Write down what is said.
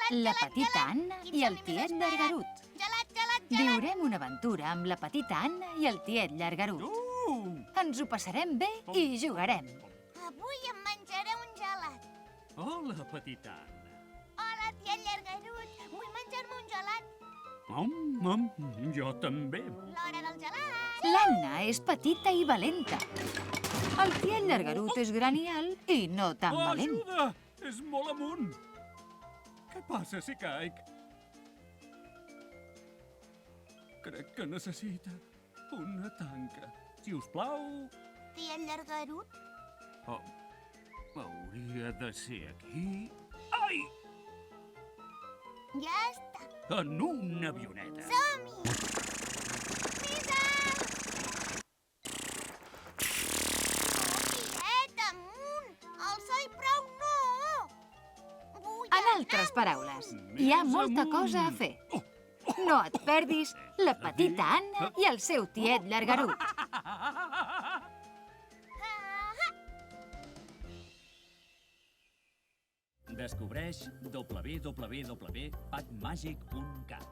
La petita Anna i el tiet Llargarut. Viurem una aventura amb la petita Anna i el tiet Llargarut. Ens ho passarem bé i jugarem. Avui em menjaré un gelat. Hola, petita Anna. Hola, tiet Llargarut. Vull menjar-me un gelat. Jo també. L'hora del gelat. L'Anna és petita i valenta. El tiet Llargarut és gran i alt i no tan valent. Ajuda! És molt amunt. Què passa si caic? Crec que necessita una tanca. Si us plau... Tiet Llargarut? Oh, hauria de ser aquí. Ai! Ja està. En una avioneta. Som-hi! Més alt! Tiet, amunt! Alça i prou no! Vull En altres paraules, hi ha molta cosa a fer. No et perdis la petita Anna i el seu tiet Llargarut. Descobreix www.patmagic.cat